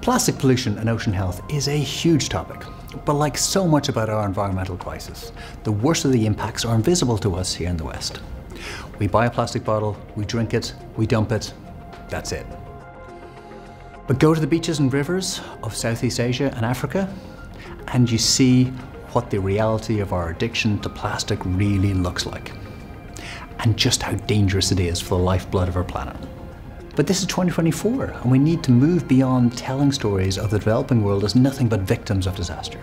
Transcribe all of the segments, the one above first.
Plastic pollution and ocean health is a huge topic, but like so much about our environmental crisis, the worst of the impacts are invisible to us here in the West. We buy a plastic bottle, we drink it, we dump it, that's it. But go to the beaches and rivers of Southeast Asia and Africa, and you see what the reality of our addiction to plastic really looks like, and just how dangerous it is for the lifeblood of our planet. But this is 2024, and we need to move beyond telling stories of the developing world as nothing but victims of disaster.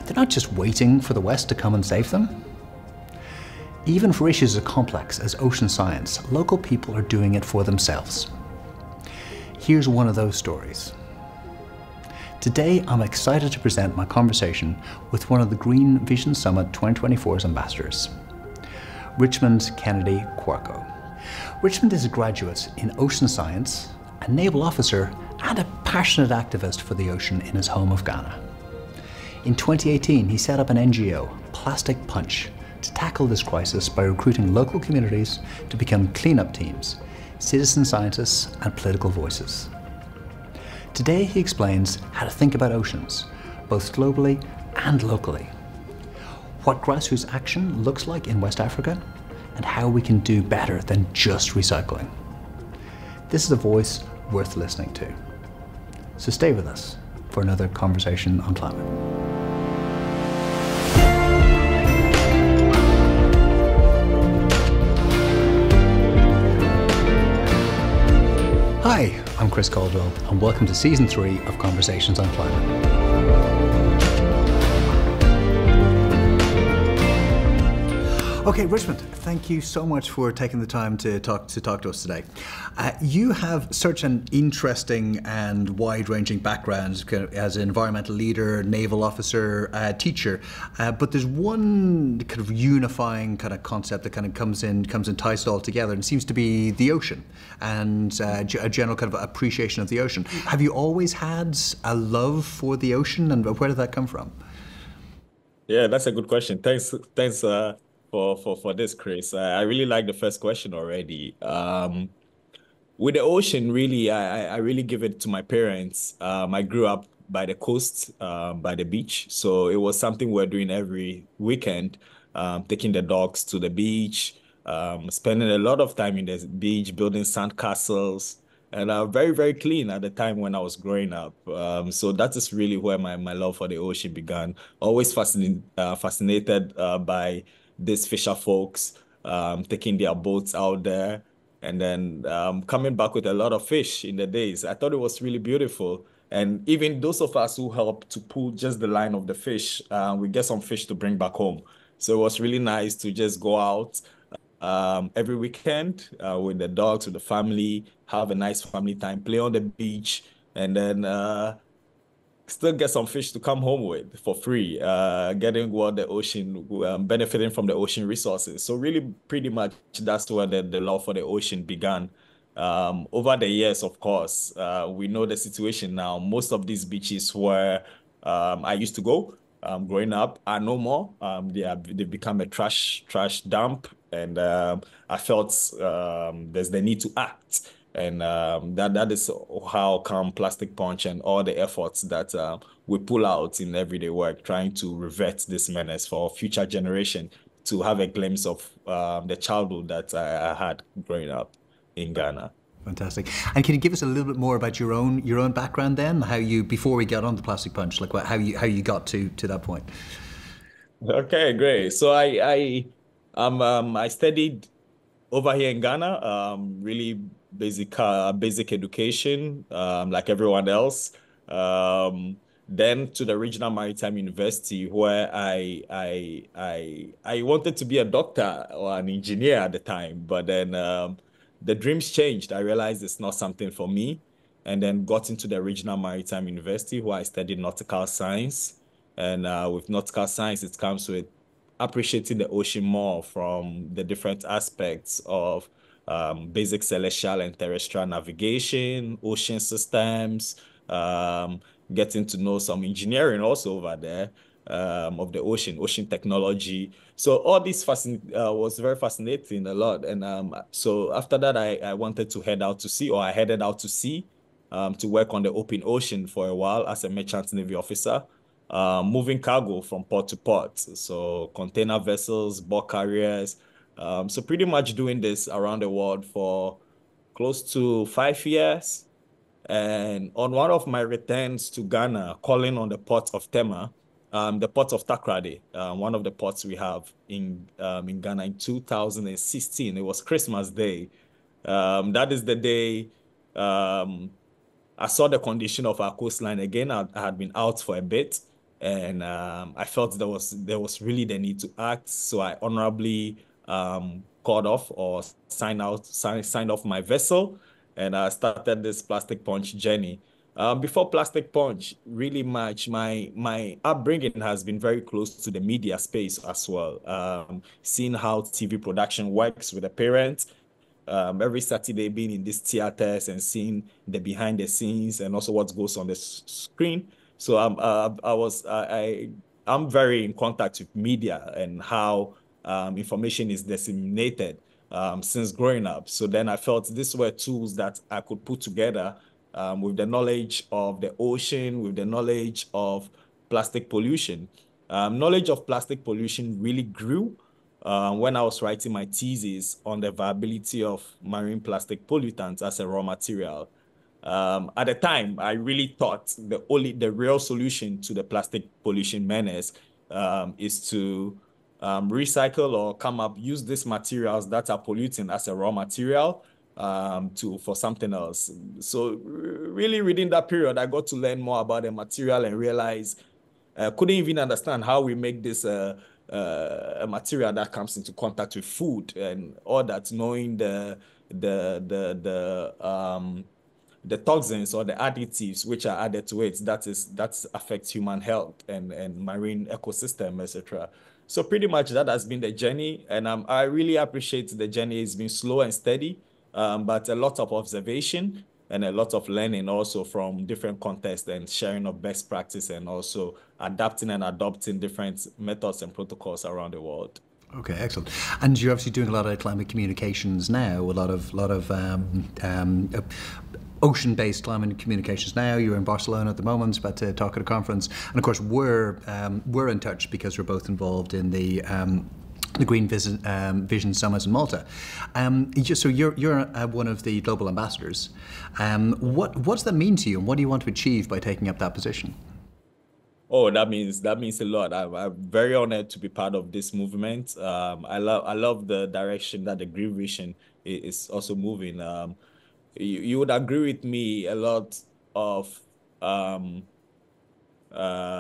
They're not just waiting for the West to come and save them. Even for issues as complex as ocean science, local people are doing it for themselves. Here's one of those stories. Today, I'm excited to present my conversation with one of the Green Vision Summit 2024's ambassadors, Richmond Kennedy Quarco. Richmond is a graduate in ocean science, a naval officer, and a passionate activist for the ocean in his home of Ghana. In 2018, he set up an NGO, Plastic Punch, to tackle this crisis by recruiting local communities to become cleanup teams, citizen scientists, and political voices. Today, he explains how to think about oceans, both globally and locally, what grassroots action looks like in West Africa, and how we can do better than just recycling. This is a voice worth listening to. So stay with us for another conversation on climate. Hi, I'm Chris Caldwell, and welcome to Season 3 of Conversations on Climate. Okay, Richmond, thank you so much for taking the time to talk to us today. You have such an interesting and wide-ranging background as an environmental leader, naval officer, teacher, but there's one kind of unifying kind of concept that kind of comes and ties it all together, and it seems to be the ocean and a general kind of appreciation of the ocean. Have you always had a love for the ocean, and where did that come from? Yeah, that's a good question. Thanks. For this, Chris. I really like the first question already. With the ocean, really, I really give it to my parents. I grew up by the coast, by the beach, so it was something we're doing every weekend, taking the dogs to the beach, spending a lot of time in the beach, building sand castles, and very, very clean at the time when I was growing up. So that is really where my love for the ocean began. Always fascinated by these fisher folks taking their boats out there and then coming back with a lot of fish in the days. I thought it was really beautiful. And even those of us who helped to pull just the line of the fish, we get some fish to bring back home. So it was really nice to just go out every weekend with the dogs, with the family, have a nice family time, play on the beach, and then still get some fish to come home with for free, getting what the ocean, benefiting from the ocean resources. So really, pretty much, that's where the love for the ocean began. Over the years, of course, we know the situation now. Most of these beaches where I used to go growing up are no more. They've become a trash dump, and I felt there's the need to act. And that is how come Plastic Punch and all the efforts that we pull out in everyday work, trying to revert this menace for future generation to have a glimpse of the childhood that I had growing up in Ghana. Fantastic. And can you give us a little bit more about your own background then? How you, before we got on the Plastic Punch, like how you got to that point? Okay, great. So I studied over here in Ghana, really basic education, like everyone else. Then to the Regional Maritime University, where I wanted to be a doctor or an engineer at the time, but then the dreams changed. I realized it's not something for me, and then got into the Regional Maritime University, where I studied nautical science. And with nautical science, it comes with appreciating the ocean more from the different aspects of basic celestial and terrestrial navigation, ocean systems, getting to know some engineering also over there of the ocean technology. So all this was very fascinating a lot. And so after that, I wanted to head out to sea, or I headed out to sea to work on the open ocean for a while as a merchant navy officer, moving cargo from port to port. So container vessels, bulk carriers. So pretty much doing this around the world for close to 5 years. And on one of my returns to Ghana, calling on the port of Tema, the port of Takrady, one of the ports we have in Ghana in 2016. It was Christmas Day. That is the day um, I saw the condition of our coastline again. I had been out for a bit, and I felt there was really the need to act. So I honorably called off or signed off my vessel, and I started this plastic punch journey. Before plastic punch, really much my upbringing has been very close to the media space as well. Seeing how TV production works with the parents, every Saturday being in these theaters and seeing the behind the scenes and also what goes on the screen. So I'm very in contact with media and how information is disseminated since growing up. So then I felt these were tools that I could put together with the knowledge of the ocean, with the knowledge of plastic pollution. Knowledge of plastic pollution really grew when I was writing my thesis on the viability of marine plastic pollutants as a raw material. At the time, I really thought the real solution to the plastic pollution menace is to recycle or use these materials that are polluting as a raw material for something else. So really within that period, I got to learn more about the material and realize couldn't even understand how we make this a material that comes into contact with food and all that, knowing the the the toxins or the additives which are added to it that affects human health and marine ecosystem, etc. So pretty much that has been the journey, and I really appreciate the journey. It's been slow and steady, but a lot of observation and a lot of learning also from different contexts and sharing of best practice and also adapting and adopting different methods and protocols around the world. Okay, excellent. And you're obviously doing a lot of climate communications now, a lot of ocean-based climate communications now. You're in Barcelona at the moment, about to talk at a conference, and of course we're in touch because we're both involved in the Green Vision Summit in Malta. So you're one of the global ambassadors. What does that mean to you, and what do you want to achieve by taking up that position? Oh, that means a lot. I'm very honored to be part of this movement. I love the direction that the Green Vision is also moving. You would agree with me, a lot of um,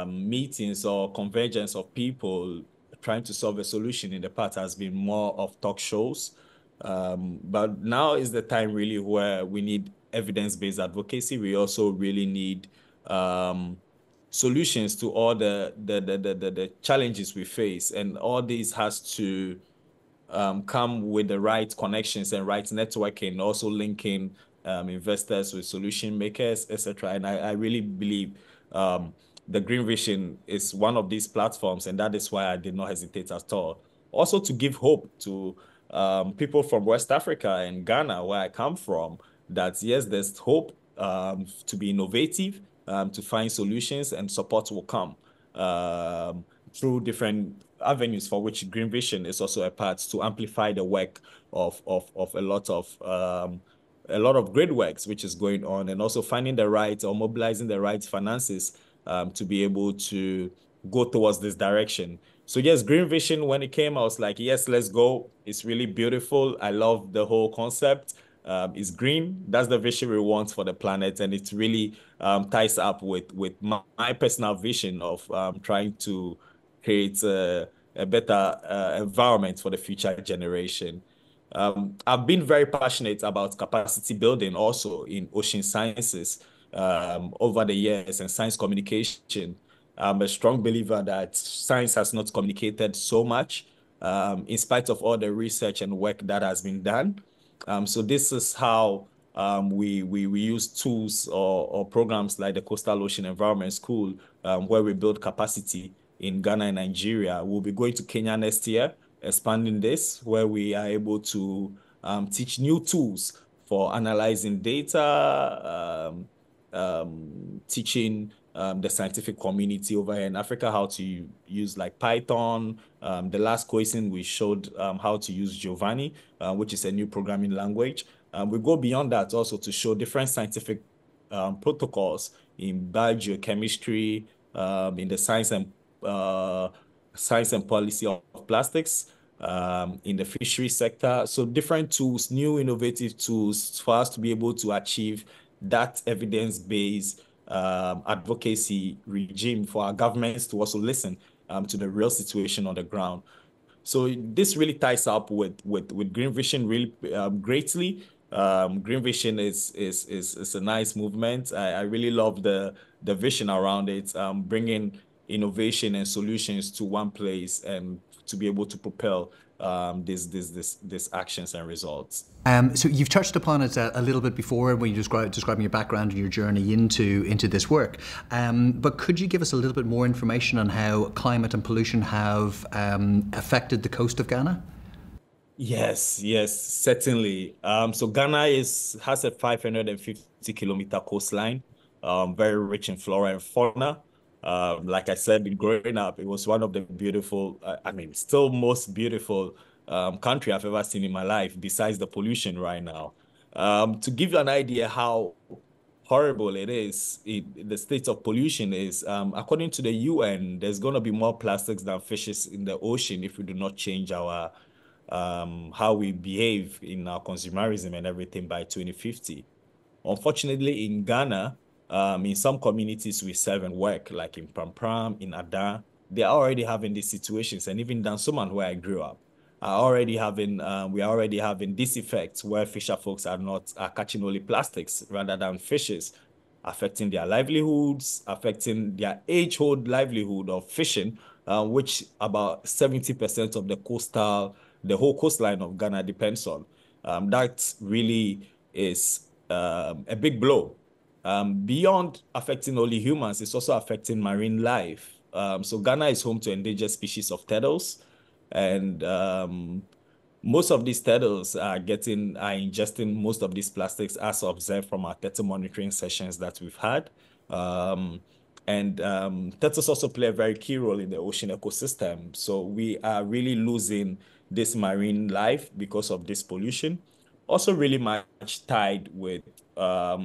meetings or convergence of people trying to solve a solution in the past has been more of talk shows. But now is the time really where we need evidence-based advocacy. We also really need solutions to all the challenges we face. And all this has to come with the right connections and right networking, also linking investors with solution makers, etc. And I really believe um, the Green Vision is one of these platforms, and that is why I did not hesitate at all. Also, to give hope to people from West Africa and Ghana, where I come from, that yes, there's hope to be innovative, to find solutions, and support will come through different avenues for which Green Vision is also a part to amplify the work of a lot of great works which is going on, and also finding the right or mobilizing the right finances to be able to go towards this direction. So yes, Green Vision, when it came, I was like, yes, let's go. It's really beautiful. I love the whole concept. It's green. That's the vision we want for the planet, and it really ties up with my personal vision of trying to create a better environment for the future generation. I've been very passionate about capacity building also in ocean sciences over the years and science communication. I'm a strong believer that science has not communicated so much in spite of all the research and work that has been done. So this is how we use tools or programs like the Coastal Ocean Environment School, where we build capacity in Ghana and Nigeria. We'll be going to Kenya next year, expanding this, where we are able to teach new tools for analyzing data, teaching the scientific community over here in Africa how to use like Python. The last question we showed how to use Giovanni, which is a new programming language. We go beyond that also to show different scientific protocols in biogeochemistry, in the uh, science and policy of plastics, in the fishery sector. So different tools, new innovative tools for us to be able to achieve that evidence-based advocacy regime for our governments to also listen to the real situation on the ground. So this really ties up with Green Vision really greatly. Green Vision is a nice movement. I really love the vision around it, bringing innovation and solutions to one place and to be able to propel these actions and results. So you've touched upon it a little bit before when you describing your background and your journey into this work. But could you give us a little bit more information on how climate and pollution have affected the coast of Ghana? Yes, certainly. So Ghana has a 550-kilometer coastline, very rich in flora and fauna. Like I said, growing up, it was one of the beautiful, I mean, still most beautiful country I've ever seen in my life, besides the pollution right now. To give you an idea how horrible it is, the state of pollution is, according to the UN, there's going to be more plastics than fishes in the ocean if we do not change our how we behave in our consumerism and everything by 2050. Unfortunately, in Ghana, in some communities we serve and work, like in Pram, in Adan, they are already having these situations. And even Dansoman, where I grew up, we are already having these effects where fisher folks are catching only plastics rather than fishes, affecting their livelihoods, affecting their age-old livelihood of fishing, which about 70% of the whole coastline of Ghana depends on. That really is a big blow. Beyond affecting only humans, it's also affecting marine life. So Ghana is home to endangered species of turtles, and most of these turtles are ingesting most of these plastics as observed from our turtle monitoring sessions that we've had. Um, and turtles also play a very key role in the ocean ecosystem. So we are really losing this marine life because of this pollution. Also really much tied with how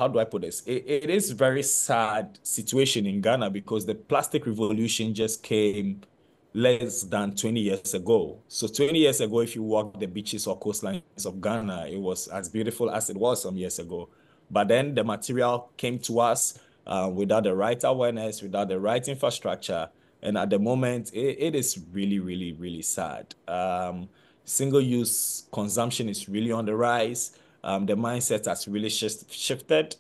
do I put this? It is very sad situation in Ghana because the plastic revolution just came less than 20 years ago. So 20 years ago, if you walk the beaches or coastlines of Ghana, it was as beautiful as it was some years ago. But then the material came to us without the right awareness, without the right infrastructure. And at the moment, it is really, really, really sad. Single-use consumption is really on the rise. The mindset has really shifted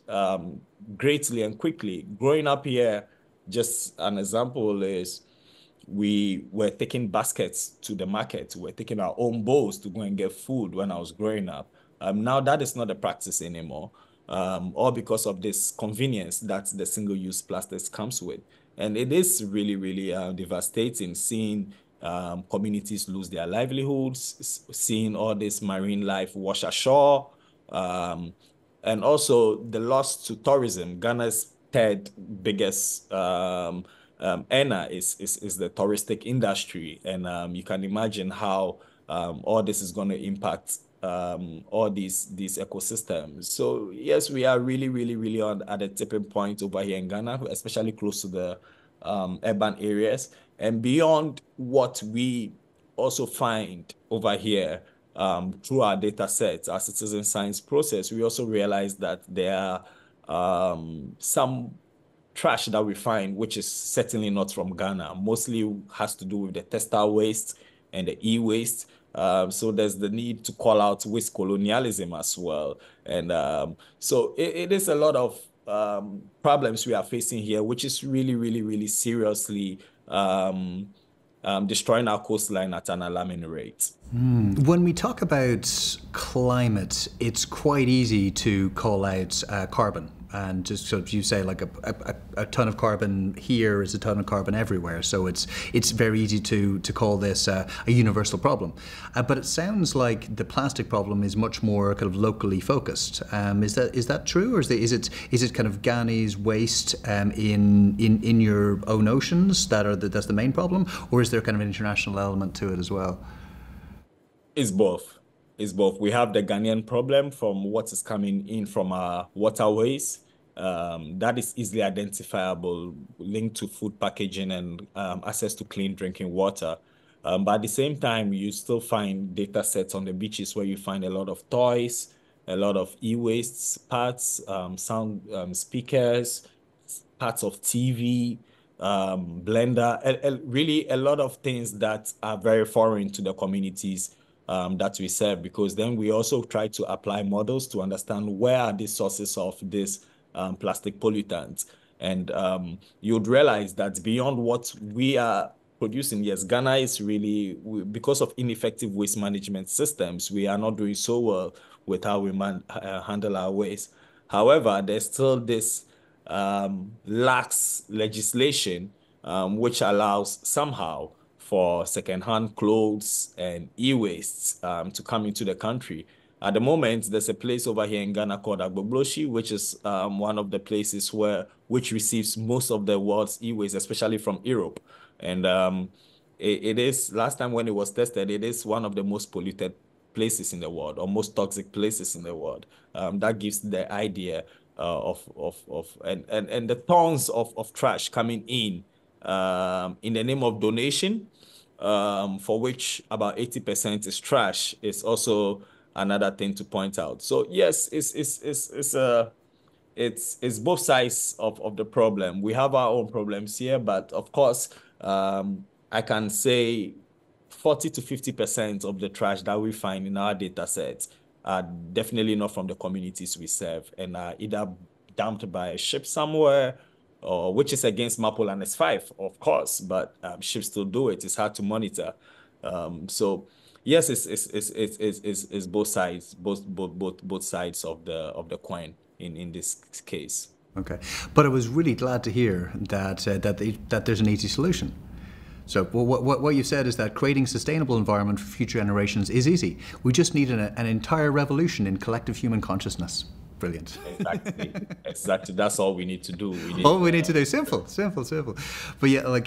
greatly and quickly. Growing up here, just an example is we were taking baskets to the market. We were taking our own bowls to go and get food when I was growing up. Now that is not the practice anymore, all because of this convenience that the single-use plastics comes with. And it is really, really devastating seeing communities lose their livelihoods, seeing all this marine life wash ashore, um, and also the loss to tourism. Ghana's third biggest earner is the touristic industry, and you can imagine how all this is going to impact all these ecosystems. So yes, we are really, really, really at a tipping point over here in Ghana, especially close to the urban areas. And beyond what we also find over here through our data sets, our citizen science process, we also realize that there are some trash that we find, which is certainly not from Ghana, mostly has to do with the textile waste and the e-waste. So there's the need to call out waste colonialism as well. And so it is a lot of problems we are facing here, which is really, really, really seriously destroying our coastline at an alarming rate. When we talk about climate, it's quite easy to call out carbon And just so you say, like a ton of carbon here is a ton of carbon everywhere. So it's very easy to call this a universal problem. But it sounds like the plastic problem is much more kind of locally focused. Is that true, or is it kind of Ghani's waste in your own oceans that's the main problem, or is there kind of an international element to it as well? It's both. It's both. We have the Ghanaian problem from what is coming in from our waterways. That is easily identifiable, linked to food packaging and access to clean drinking water. But at the same time, you still find data sets on the beaches where you find a lot of toys, a lot of e-waste parts, sound speakers, parts of TV, blender, really a lot of things that are very foreign to the communities that we serve, because then we also try to apply models to understand where are the sources of this plastic pollutants. And you'd realize that beyond what we are producing, yes, Ghana is really, because of ineffective waste management systems, we are not doing so well with how we handle our waste. However, there's still this lax legislation which allows somehow for secondhand clothes and e-wastes to come into the country. At the moment, there's a place over here in Ghana called Agbogboshi, which is one of the places which receives most of the world's e-waste, especially from Europe. And it is, last time when it was tested, it is one of the most polluted places in the world, or most toxic places in the world. That gives the idea and the tons of trash coming in the name of donation, for which about 80% is trash, is also another thing to point out. So yes, it's both sides of the problem. We have our own problems here, but of course, I can say 40 to 50% of the trash that we find in our data sets are definitely not from the communities we serve, and are either dumped by a ship somewhere, or which is against MAPOL and S5, of course, but ships still do it. It's hard to monitor. So yes, it's both sides, both sides of the coin in this case. Okay, but I was really glad to hear that there's an easy solution. So what you said is that creating a sustainable environment for future generations is easy. We just need an entire revolution in collective human consciousness. Brilliant. Exactly. Exactly. That's all we need to do. All we need to do. Simple. But yeah, like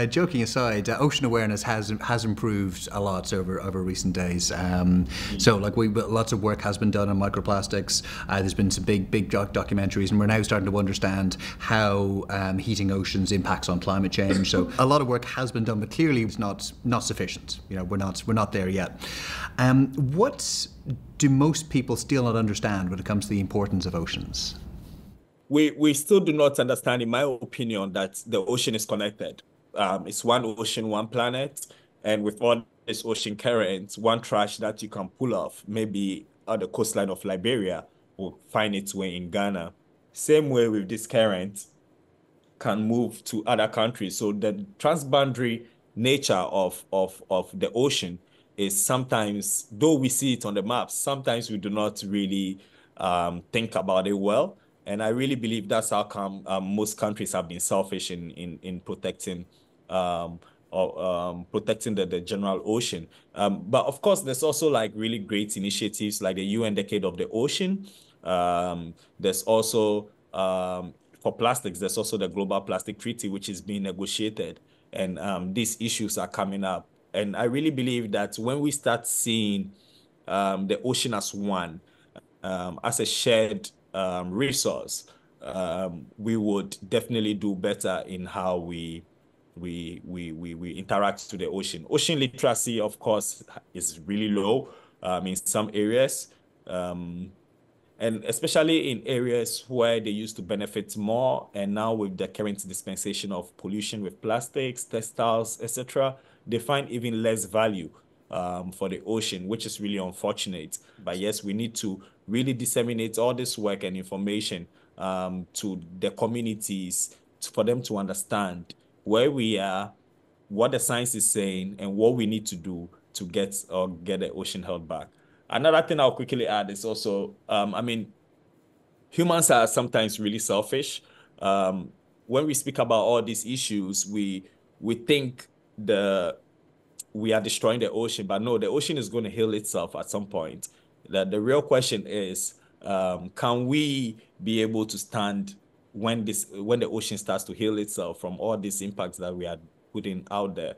joking aside, ocean awareness has improved a lot over recent days. So like lots of work has been done on microplastics. There's been some big documentaries, and we're now starting to understand how heating oceans impacts on climate change. So a lot of work has been done, but clearly it's not sufficient. You know, we're not there yet. What do most people still not understand when it comes to the importance of oceans? We still do not understand, in my opinion, that the ocean is connected. It's one ocean, one planet, and with all this ocean currents, one trash that you can pull off, maybe on the coastline of Liberia, will find its way in Ghana. Same way with this current can move to other countries. So the transboundary nature of the ocean is sometimes, though we see it on the maps, sometimes we do not really think about it well. And I really believe that's how come most countries have been selfish in protecting protecting the general ocean. But of course, there's also like really great initiatives like the UN Decade of the Ocean. There's also for plastics, there's also the Global Plastic Treaty, which is being negotiated. And these issues are coming up. And I really believe that when we start seeing the ocean as one, as a shared resource, we would definitely do better in how we interact to the ocean. Ocean literacy, of course, is really low in some areas. And especially in areas where they used to benefit more, and now with the current dispensation of pollution with plastics, textiles, etc., they find even less value for the ocean, which is really unfortunate. But yes, we need to really disseminate all this work and information to the communities for them to understand where we are, what the science is saying, and what we need to do to get the ocean held back. Another thing I'll quickly add is also, I mean, humans are sometimes really selfish. Um, when we speak about all these issues, we think the we are destroying the ocean, but no, the ocean is going to heal itself at some point. That the real question is, can we be able to stand when the ocean starts to heal itself from all these impacts that we are putting out there?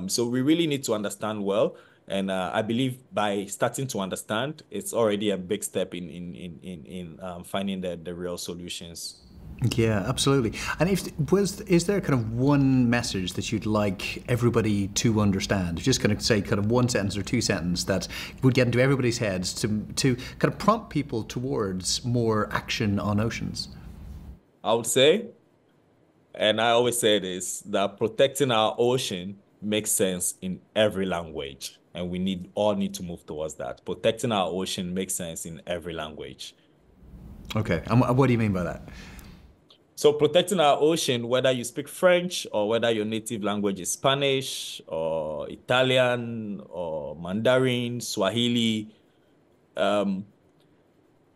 So we really need to understand well. And I believe by starting to understand, it's already a big step in finding the real solutions. Yeah, absolutely. And is there kind of one message that you'd like everybody to understand? Just kind of say kind of one sentence or two sentences that would get into everybody's heads to kind of prompt people towards more action on oceans. I would say, and I always say this, that protecting our ocean makes sense in every language. And we all need to move towards that. Protecting our ocean makes sense in every language. Okay, and what do you mean by that? So protecting our ocean, whether you speak French or whether your native language is Spanish or Italian or Mandarin, Swahili, um,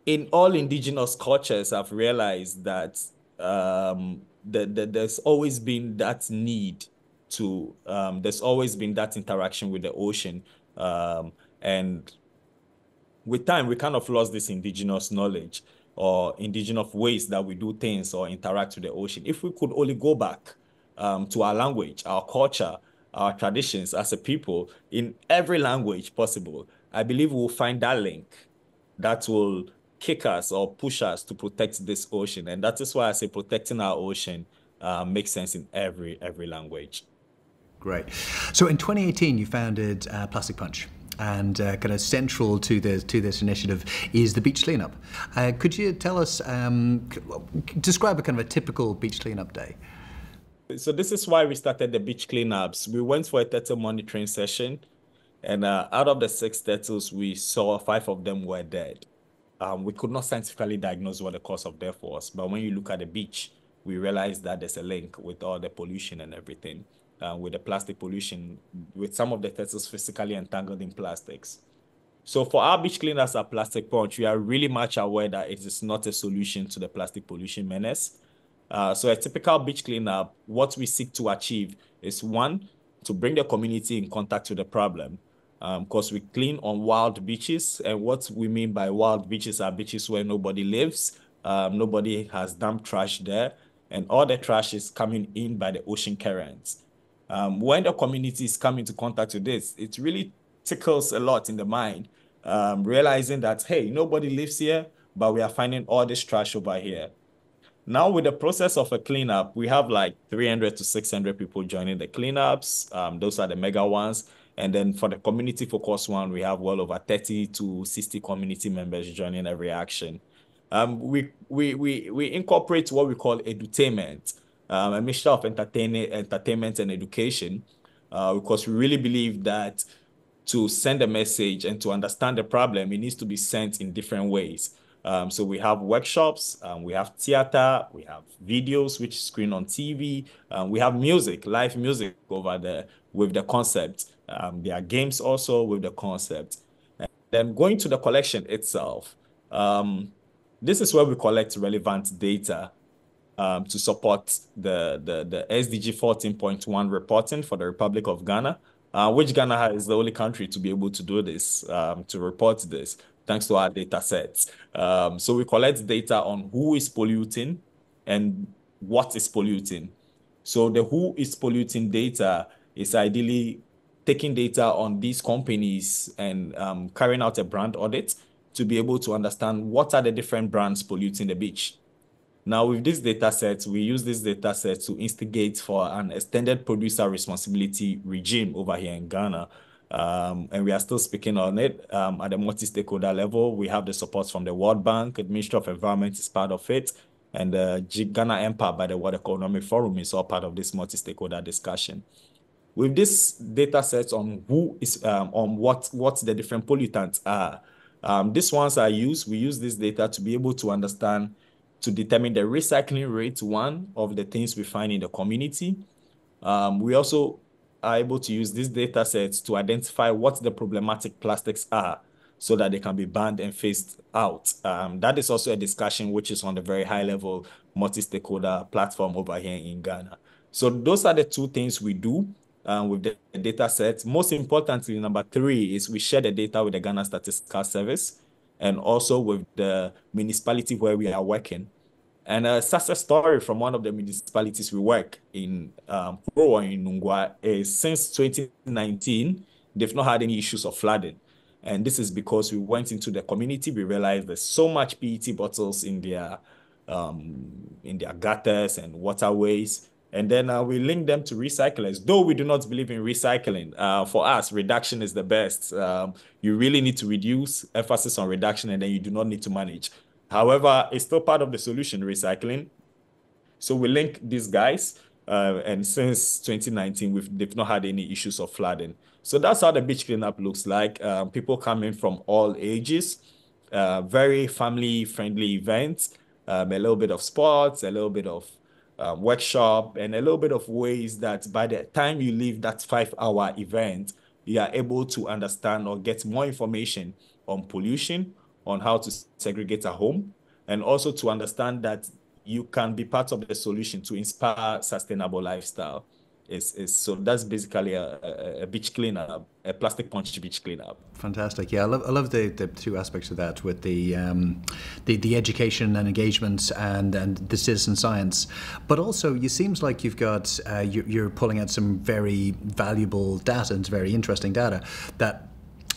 in all indigenous cultures, I've realized that there's always been that need there's always been that interaction with the ocean. Um, and with time, we kind of lost this indigenous knowledge or indigenous ways that we do things or interact with the ocean. If we could only go back to our language, our culture, our traditions as a people in every language possible, I believe we'll find that link that will kick us or push us to protect this ocean. And that is why I say protecting our ocean makes sense in every language. Great. So in 2018, you founded Plastic Punch, and kind of central to this initiative is the beach cleanup. Could you tell us, describe a kind of a typical beach cleanup day? So this is why we started the beach cleanups. We went for a turtle monitoring session, and out of the six turtles, we saw five of them were dead. We could not scientifically diagnose what the cause of death was, but when you look at the beach, we realized that there's a link with all the pollution and everything, with the plastic pollution, with some of the turtles physically entangled in plastics. So for our beach cleaners at Plastic Punch, we are really much aware that it is not a solution to the plastic pollution menace. So a typical beach cleanup, what we seek to achieve is one, to bring the community in contact with the problem. Because we clean on wild beaches, and what we mean by wild beaches are beaches where nobody lives, nobody has dumped trash there, and all the trash is coming in by the ocean currents. When the community is coming into contact with this, it really tickles a lot in the mind, realizing that, hey, nobody lives here, but we are finding all this trash over here. Now, with the process of a cleanup, we have like 300 to 600 people joining the cleanups. Those are the mega ones. And then for the community focus one, we have well over 30 to 60 community members joining every action. We incorporate what we call edutainment, a mixture of entertainment and education, because we really believe that to send a message and to understand the problem, it needs to be sent in different ways. So we have workshops, we have theater, we have videos which screen on TV, we have music, live music over there with the concept. There are games also with the concept. And then going to the collection itself, this is where we collect relevant data to support the SDG 14.1 reporting for the Republic of Ghana, which Ghana is the only country to be able to do this, to report this, thanks to our data sets. So we collect data on who is polluting and what is polluting. So the who is polluting data is ideally taking data on these companies and carrying out a brand audit to be able to understand what are the different brands polluting the beach. Now, with these data sets, we use these data sets to instigate for an extended producer responsibility regime over here in Ghana. And we are still speaking on it at the multi-stakeholder level. We have the support from the World Bank, the Ministry of Environment is part of it, and the Ghana Empire by the World Economic Forum is all part of this multi-stakeholder discussion. With this data sets on who is on what the different pollutants are, these ones are used. We use this data to be able to understand, to determine the recycling rate, one of the things we find in the community. We also are able to use these data sets to identify what the problematic plastics are. so that they can be banned and phased out. That is also a discussion which is on the very high level multi-stakeholder platform over here in Ghana. So those are the two things we do with the data sets. Most importantly, number three is we share the data with the Ghana Statistical Service and also with the municipality where we are working. And a success story from one of the municipalities we work in, Kuro in Nungwa, is since 2019, they've not had any issues of flooding. And this is because we went into the community, we realized there's so much PET bottles in their gutters and waterways. And then we link them to recyclers. Though we do not believe in recycling, for us, reduction is the best. You really need to reduce, emphasis on reduction, and then you do not need to manage. However, it's still part of the solution, recycling. So we link these guys, and since 2019, they've not had any issues of flooding. So that's how the beach cleanup looks like. People come in from all ages, very family-friendly events, a little bit of sports, a little bit of workshop, and a little bit of ways that by the time you leave that 5-hour event, you are able to understand or get more information on pollution, on how to segregate at home, and also to understand that you can be part of the solution to inspire sustainable lifestyle. So that's basically a beach cleanup, a plastic punch beach cleanup. Fantastic. Yeah, I love the two aspects of that with the education and engagement and the citizen science. But also, it seems like you've got, you're pulling out some very valuable data and very interesting data that,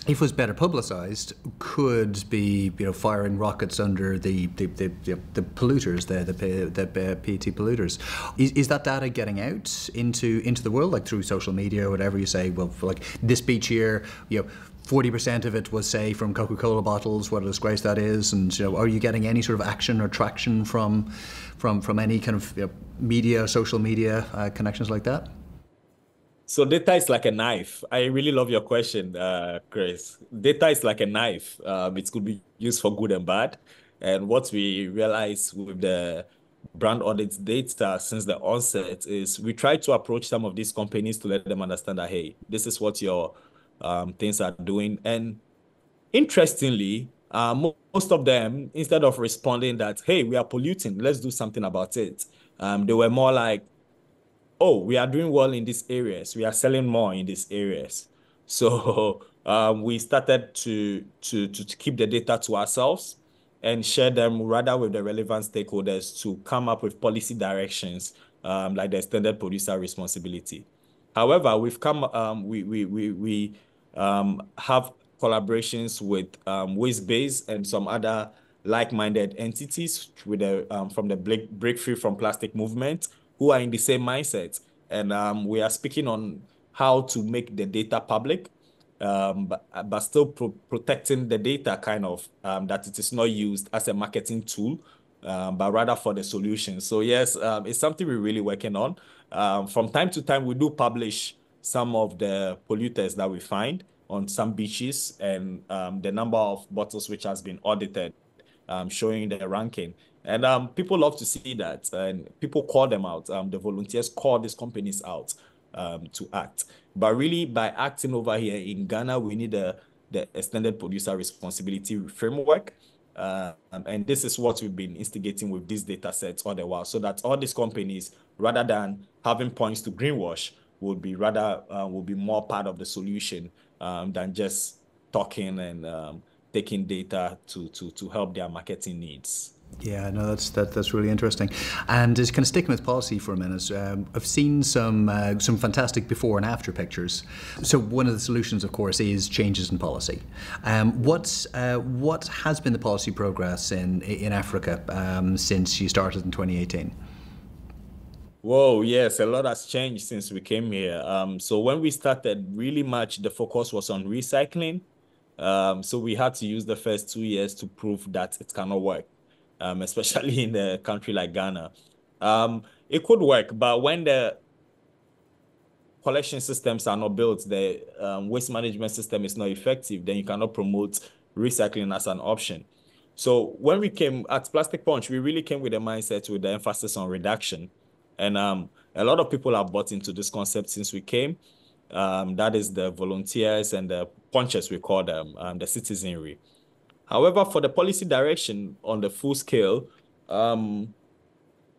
if it was better publicized, could be firing rockets under the polluters, the PET polluters. Is that data getting out into the world, like through social media or whatever? You say, well, for like this beach here, 40% of it was, say, from Coca-Cola bottles. What a disgrace that is! And are you getting any sort of action or traction from any kind of media, social media connections like that? So data is like a knife. I really love your question, Chris. Data is like a knife. It could be used for good and bad. And what we realize with the brand audit data since the onset is we try to approach some of these companies to let them understand that, hey, this is what your things are doing. And interestingly, most of them, instead of responding that, hey, we are polluting, let's do something about it, they were more like, oh, we are doing well in these areas. We are selling more in these areas. So we started to keep the data to ourselves and share them rather with the relevant stakeholders to come up with policy directions, like the extended producer responsibility. However, we have collaborations with Waste and some other like-minded entities with from the Break Free from Plastic movement, who are in the same mindset. And we are speaking on how to make the data public, but still protecting the data kind of, that it is not used as a marketing tool, but rather for the solution. So yes, it's something we're really working on. From time to time, we do publish some of the polluters that we find on some beaches and the number of bottles which has been audited, showing the ranking. And people love to see that, and people call them out. The volunteers call these companies out to act. But really, by acting over here in Ghana, we need the extended producer responsibility framework. And this is what we've been instigating with these data sets all the while, so that all these companies, rather than having points to greenwash, will be more part of the solution than just talking and taking data to help their marketing needs. Yeah, no, that's really interesting. And just kind of sticking with policy for a minute, I've seen some fantastic before and after pictures. So one of the solutions, of course, is changes in policy. What has been the policy progress in Africa since you started in 2018? Whoa, yes, a lot has changed since we came here. So when we started, really much the focus was on recycling. So we had to use the first 2 years to prove that it cannot work, especially in a country like Ghana. It could work, but when the collection systems are not built, the waste management system is not effective, then you cannot promote recycling as an option. So when we came at Plastic Punch, we really came with a mindset with the emphasis on reduction. And a lot of people have bought into this concept since we came. That is the volunteers and the punchers, we call them, the citizenry. However, for the policy direction on the full scale, um,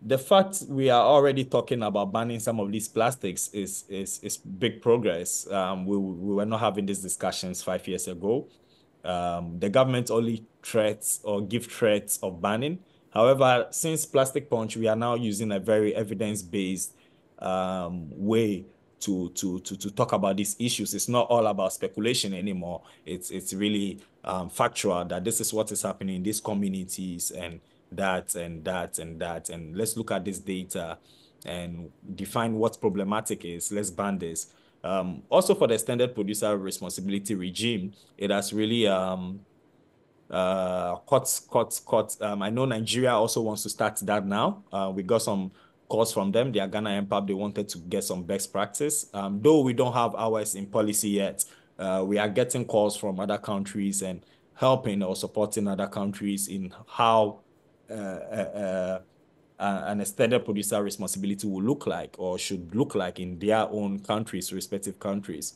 the fact we are already talking about banning some of these plastics is big progress. We were not having these discussions 5 years ago. The government only threats or give threats of banning. However, since plastic punch, we are now using a very evidence-based way to talk about these issues. It's not all about speculation anymore. It's really factual that this is what is happening in these communities and that and that and that. And let's look at this data and define what's problematic is. Let's ban this. Also, for the extended producer responsibility regime, it has really cut. I know Nigeria also wants to start that now. We got some calls from them. Their Ghana MPAP, they wanted to get some best practice. Though we don't have ours in policy yet, we are getting calls from other countries and helping or supporting other countries in how an extended producer responsibility will look like or should look like in their own countries, respective countries.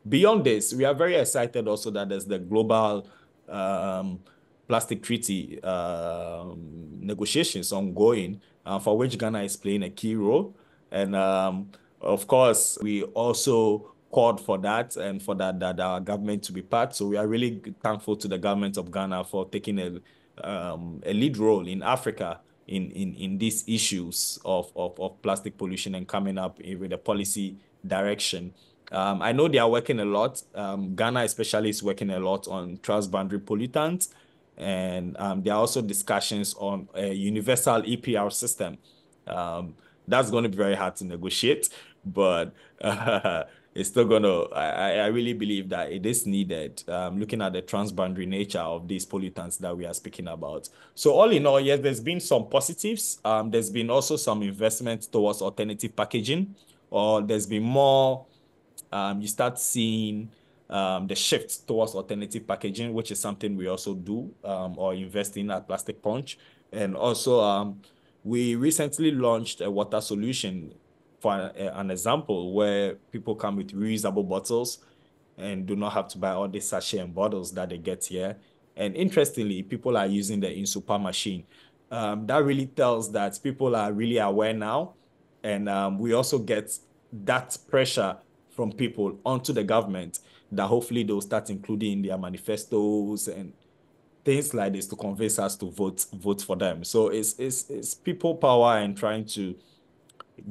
Beyond this, we are very excited also that there's the global plastic treaty negotiations ongoing, for which Ghana is playing a key role. And of course, we also called for that and for that our government to be part. So we are really thankful to the government of Ghana for taking a lead role in Africa in these issues of plastic pollution and coming up with a policy direction. I know they are working a lot. Ghana especially is working a lot on transboundary pollutants. And there are also discussions on a universal EPR system. That's going to be very hard to negotiate, but it's still going to, I really believe that it is needed, looking at the transboundary nature of these pollutants that we are speaking about. So all in all, yes, there's been some positives. There's been also some investment towards alternative packaging, or there's been more you start seeing the shift towards alternative packaging, which is something we also do or invest in at Plastic Punch. And also, we recently launched a water solution for an example where people come with reusable bottles and do not have to buy all the sachet and bottles that they get here. And interestingly, people are using the in-super machine. That really tells that people are really aware now. And we also get that pressure from people onto the government that hopefully they'll start including in their manifestos and things like this to convince us to vote for them. So it's people power and trying to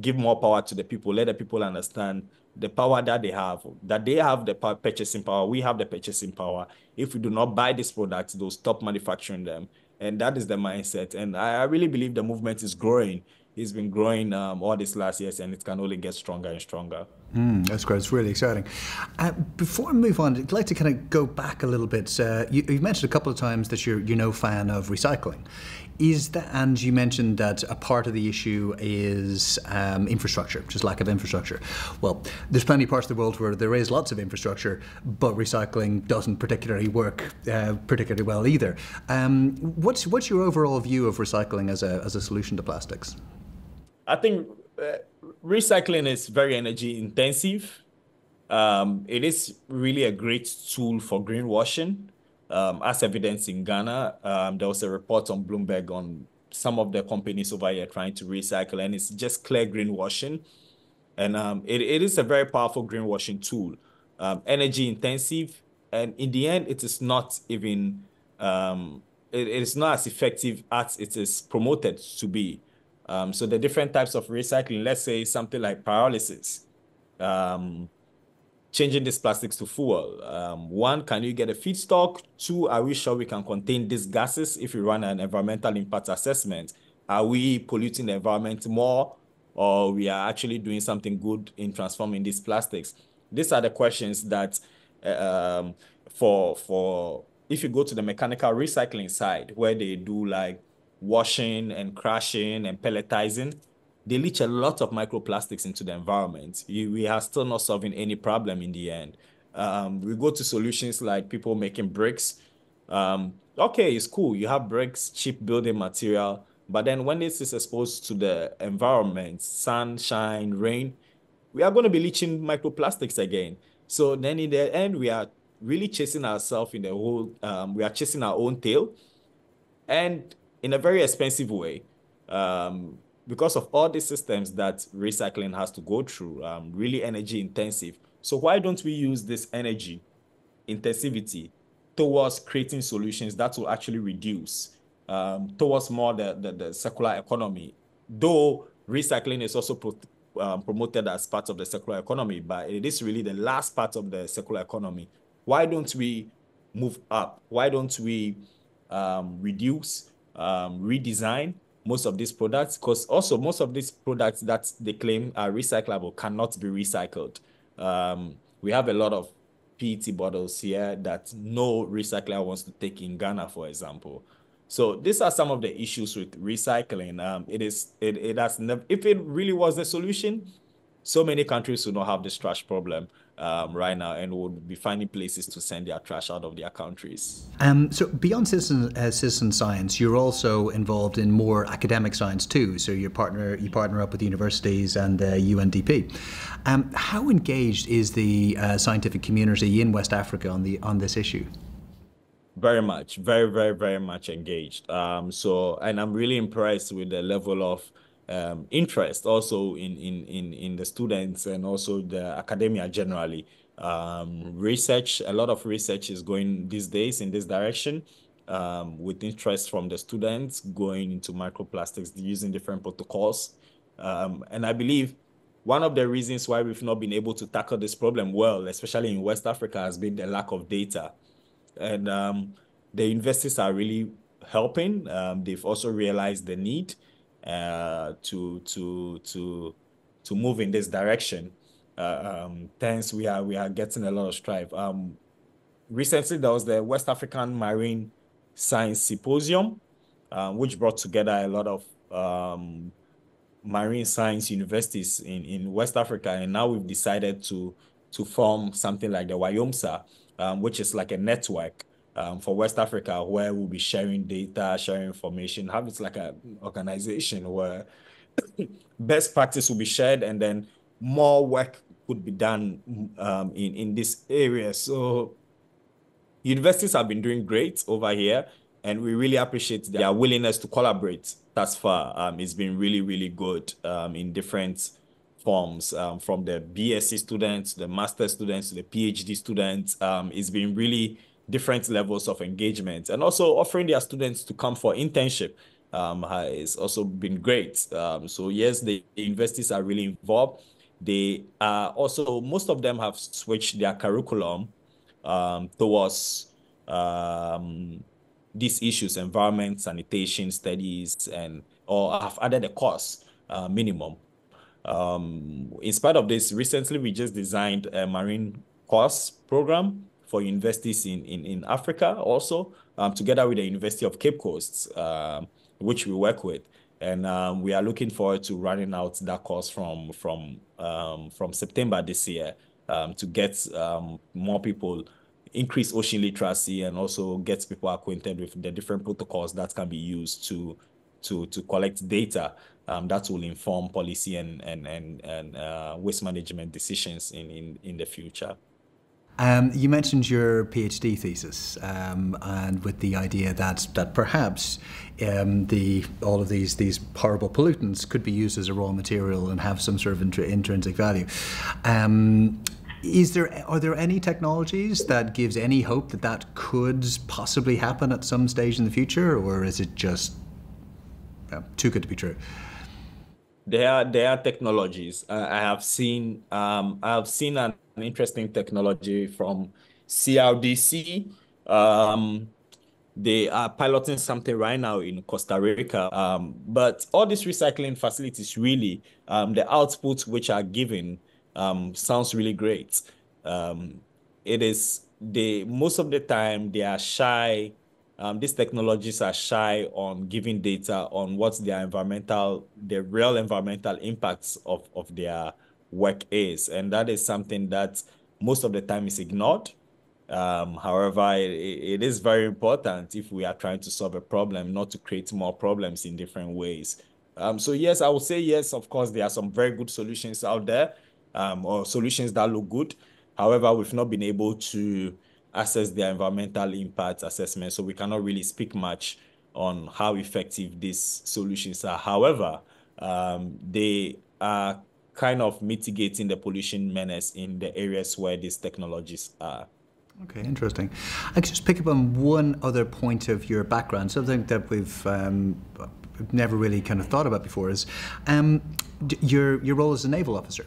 give more power to the people, let the people understand the power that they have the purchasing power. We have the purchasing power. If we do not buy these products, they'll stop manufacturing them. And that is the mindset. And I really believe the movement is growing. It's been growing all these last years, and it can only get stronger and stronger. That's great. It's really exciting. Before I move on, I'd like to kind of go back a little bit. You've mentioned a couple of times that you're no fan of recycling. Is that, and you mentioned that a part of the issue is infrastructure, just lack of infrastructure. Well, there's plenty of parts of the world where there is lots of infrastructure, but recycling doesn't particularly work particularly well either. What's your overall view of recycling as a solution to plastics? I think recycling is very energy intensive. It is really a great tool for greenwashing. As evidenced in Ghana, there was a report on Bloomberg on some of the companies over here trying to recycle, and it's just clear greenwashing. And it is a very powerful greenwashing tool, energy intensive, and in the end, it is not even it is not as effective as it is promoted to be. So the different types of recycling, let's say something like pyrolysis, changing these plastics to fuel. One, can you get a feedstock? Two, are we sure we can contain these gases if we run an environmental impact assessment? Are we polluting the environment more, or we are actually doing something good in transforming these plastics? These are the questions that for if you go to the mechanical recycling side, where they do like washing and crushing and pelletizing, they leach a lot of microplastics into the environment. We are still not solving any problem in the end. We go to solutions like people making bricks. Okay, it's cool. You have bricks, cheap building material, but then when this is exposed to the environment, sunshine, rain, we are going to be leaching microplastics again. So then in the end, we are really chasing ourselves in the whole, we are chasing our own tail, and in a very expensive way. Because of all the systems that recycling has to go through, really energy intensive. So why don't we use this energy intensivity towards creating solutions that will actually reduce towards more the circular economy? Though recycling is also promoted as part of the circular economy, but it is really the last part of the circular economy. Why don't we move up? Why don't we reduce, redesign most of these products? Because also most of these products that they claim are recyclable cannot be recycled. We have a lot of PET bottles here that no recycler wants to take in Ghana, for example. So these are some of the issues with recycling. It has never, if it really was the solution, so many countries would not have this trash problem right now and would be finding places to send their trash out of their countries. So beyond citizen science, you're also involved in more academic science too. So you partner up with universities and UNDP. How engaged is the scientific community in West Africa on this issue? Very much, very, very, very much engaged. And I'm really impressed with the level of interest also in the students and also the academia generally. Research, a lot of research is going these days in this direction, with interest from the students going into microplastics using different protocols. And I believe one of the reasons why we've not been able to tackle this problem well, especially in West Africa, has been the lack of data. And the universities are really helping. They've also realized the need to move in this direction. Hence, we are getting a lot of strive. Recently, there was the West African Marine Science Symposium, which brought together a lot of marine science universities in West Africa, and now we've decided to form something like the WIOMSA, which is like a network for West Africa, where we'll be sharing data, sharing information, have it like an organization where best practice will be shared, and then more work could be done in this area. So universities have been doing great over here, and we really appreciate their willingness to collaborate thus far. It's been really, really good in different forms, from the BSc students, the master students, to the PhD students. It's been really different levels of engagement, and also offering their students to come for internship has also been great. So yes, the universities are really involved. They are also, most of them have switched their curriculum towards these issues, environment, sanitation studies, and or have added a course minimum. In spite of this, recently we just designed a marine course program for universities in Africa also, together with the University of Cape Coast, which we work with. And we are looking forward to running out that course from September this year, to get more people, increase ocean literacy, and also get people acquainted with the different protocols that can be used to collect data that will inform policy and waste management decisions in the future. You mentioned your PhD thesis, and with the idea that perhaps all of these horrible pollutants could be used as a raw material and have some sort of intrinsic value. Are there any technologies that gives any hope that could possibly happen at some stage in the future, or is it just too good to be true? There are technologies. I have seen an interesting technology from CRDC. They are piloting something right now in Costa Rica. But all these recycling facilities, really, the outputs which are given sounds really great. It is most of the time they are shy. These technologies are shy on giving data on what's the real environmental impacts of their work is. And that is something that most of the time is ignored. However, it is very important if we are trying to solve a problem, not to create more problems in different ways. So yes, I would say yes, of course, there are some very good solutions out there, or solutions that look good. However, we've not been able to assess their environmental impact assessment, so we cannot really speak much on how effective these solutions are. However, they are kind of mitigating the pollution menace in the areas where these technologies are. Okay, interesting. I could just pick up on one other point of your background, something that we've never really kind of thought about before is your role as a naval officer.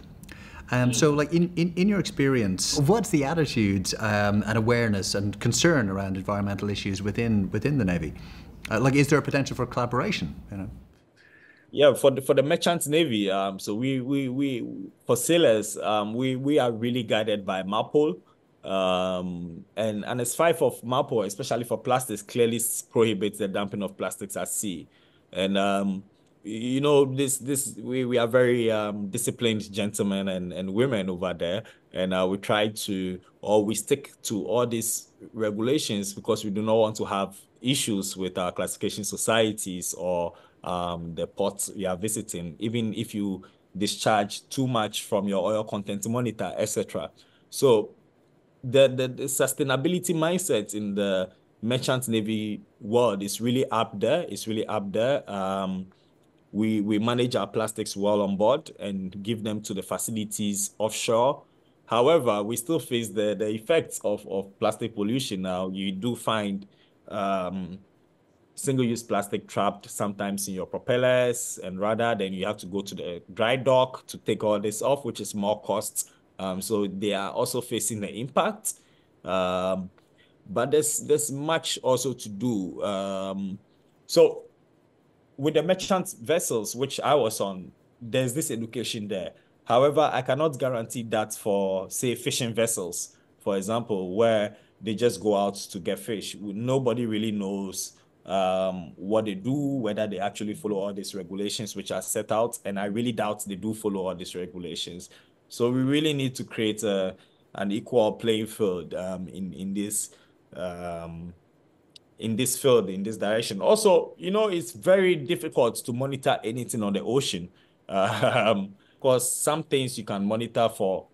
So, like in your experience, what's the attitude and awareness and concern around environmental issues within the Navy? Like, is there a potential for collaboration? You know? Yeah, for the merchant navy, so we for sailors, we are really guided by MAPOL, and as 5 of MAPOL, especially for plastics, clearly prohibits the dumping of plastics at sea, and you know this we are very disciplined gentlemen and women over there, and we try to, or we stick to all these regulations because we do not want to have issues with our classification societies or the ports you are visiting, even if you discharge too much from your oil content monitor, etc. So the sustainability mindset in the merchant navy world is really up there. It's really up there. We manage our plastics well on board and give them to the facilities offshore. However, we still face the effects of plastic pollution now. You do find single-use plastic trapped sometimes in your propellers, and rather then you have to go to the dry dock to take all this off, which is more costs. So they are also facing the impact. But there's much also to do. So with the merchant vessels, which I was on, there's this education there. However, I cannot guarantee that for, say, fishing vessels, for example, where they just go out to get fish. Nobody really knows what they do, whether they actually follow all these regulations which are set out. And I really doubt they do follow all these regulations. So we really need to create an equal playing field um, in this field, in this direction. Also, you know, it's very difficult to monitor anything on the ocean because some things you can monitor for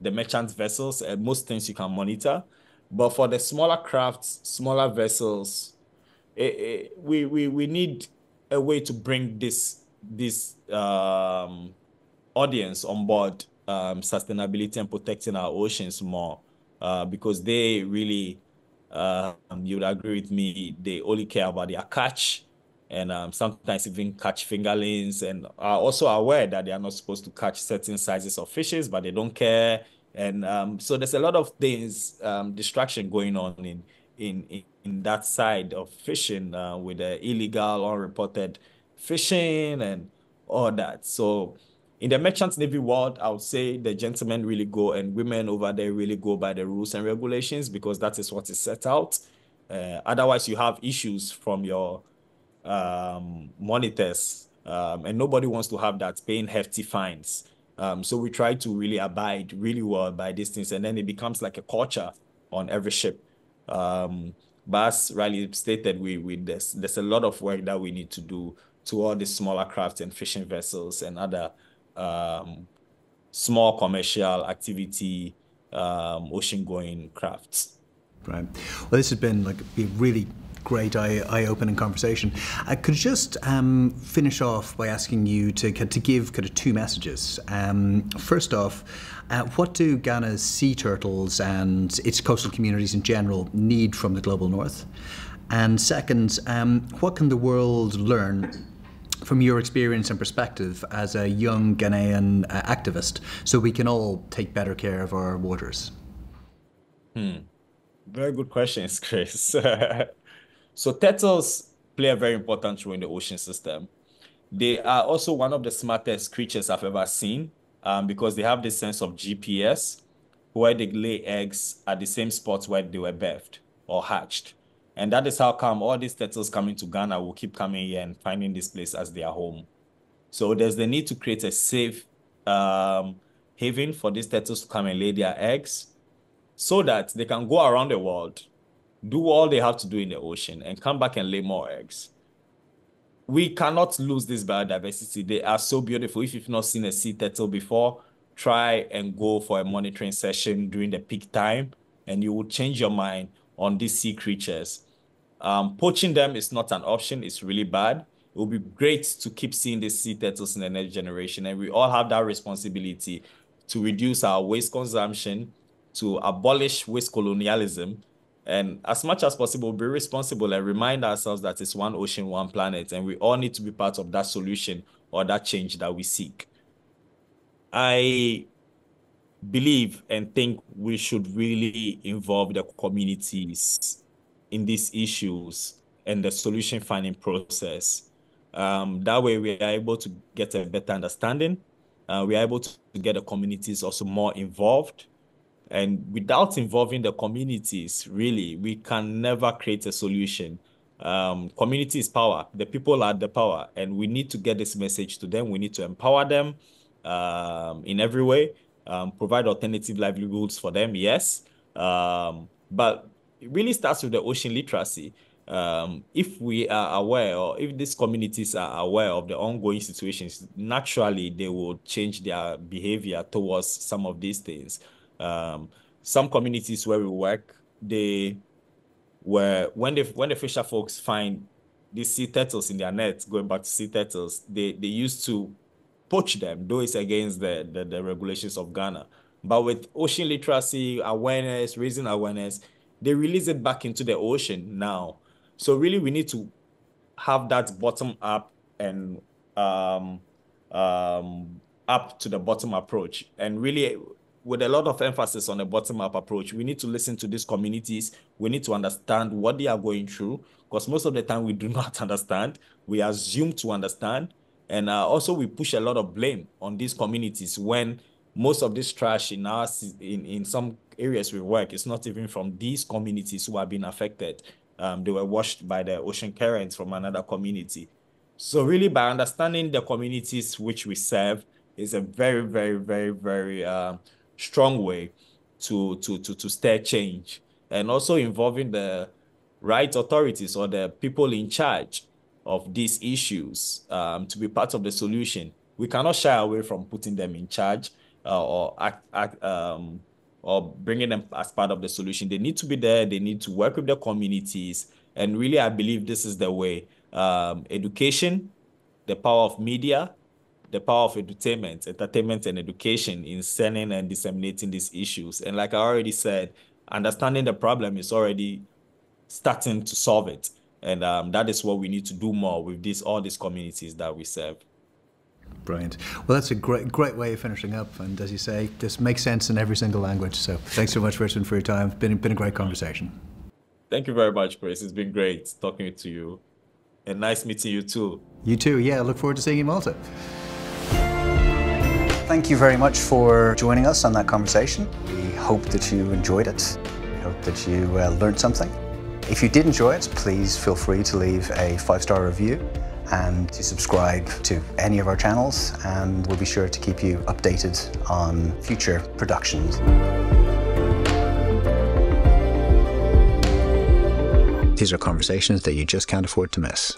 the merchant vessels and most things you can monitor. But for the smaller crafts, smaller vessels, we need a way to bring this audience on board sustainability and protecting our oceans more because they really you would agree with me, they only care about their catch and sometimes even catch fingerlings and are also aware that they are not supposed to catch certain sizes of fishes, but they don't care. And so there's a lot of things, distraction going on in that side of fishing with the illegal, unreported fishing and all that. So in the merchant navy world, I would say the gentlemen really go and women over there really go by the rules and regulations because that is what is set out. Otherwise, you have issues from your monitors, and nobody wants to have that paying hefty fines. So we try to really abide really well by these things, and then it becomes like a culture on every ship. But as Riley stated, there's a lot of work that we need to do to all the smaller crafts and fishing vessels and other small commercial activity ocean-going crafts. Right. Well, this has been like a really great eye-opening conversation. I could just finish off by asking you to give kind of 2 messages. First off, what do Ghana's sea turtles and its coastal communities in general need from the global north? And second, what can the world learn from your experience and perspective as a young Ghanaian activist so we can all take better care of our waters? Very good questions, Chris. So turtles play a very important role in the ocean system. They are also one of the smartest creatures I've ever seen because they have this sense of GPS where they lay eggs at the same spots where they were birthed or hatched. And that is how come all these turtles coming to Ghana will keep coming here and finding this place as their home. So there's the need to create a safe haven for these turtles to come and lay their eggs so that they can go around the world, do all they have to do in the ocean, and come back and lay more eggs. We cannot lose this biodiversity. They are so beautiful. If you've not seen a sea turtle before, try and go for a monitoring session during the peak time. and you will change your mind on these sea creatures. Poaching them is not an option. It's really bad. It will be great to keep seeing these sea turtles in the next generation. And we all have that responsibility to reduce our waste consumption, to abolish waste colonialism, and as much as possible, be responsible and remind ourselves that it's one ocean, one planet, and we all need to be part of that solution or that change that we seek. I believe and think we should really involve the communities in these issues and the solution finding process. That way we are able to get a better understanding. We are able to get the communities also more involved. And without involving the communities, really, we can never create a solution. Community is power. The people are the power, and we need to get this message to them. We need to empower them in every way, provide alternative livelihoods for them, yes. But it really starts with the ocean literacy. If we are aware, or if these communities are aware of the ongoing situations, naturally they will change their behavior towards some of these things. Some communities where we work, they were when the fisher folks find these sea turtles in their nets, going back to sea turtles, they used to poach them, though it's against the regulations of Ghana. But with ocean literacy, awareness, raising awareness, they release it back into the ocean now. So really, we need to have that bottom up and up to the bottom approach. And really, with a lot of emphasis on the bottom up approach, we need to listen to these communities. We need to understand what they are going through, because most of the time we do not understand. We assume to understand. And also we push a lot of blame on these communities when most of this trash in some areas we work is not even from these communities who have been affected. They were washed by the ocean currents from another community. So really, by understanding the communities which we serve is a very, very, very, very strong way to stir change, and also involving the right authorities or the people in charge of these issues to be part of the solution. We cannot shy away from putting them in charge or bringing them as part of the solution. They need to be there. They need to work with the communities. And really, I believe this is the way. Education, the power of media, the power of entertainment and education in sending and disseminating these issues. And like I already said, understanding the problem is already starting to solve it. And that is what we need to do more with all these communities that we serve. Brilliant. Well, that's a great way of finishing up. And as you say, this makes sense in every single language. So thanks so much, Richmond, for your time. It's been a great conversation. Thank you very much, Chris. It's been great talking to you. And nice meeting you too. You too. Yeah, I look forward to seeing you in Malta. Thank you very much for joining us on that conversation. We hope that you enjoyed it. We hope that you learned something. If you did enjoy it, please feel free to leave a 5-star review and to subscribe to any of our channels, and we'll be sure to keep you updated on future productions. These are conversations that you just can't afford to miss.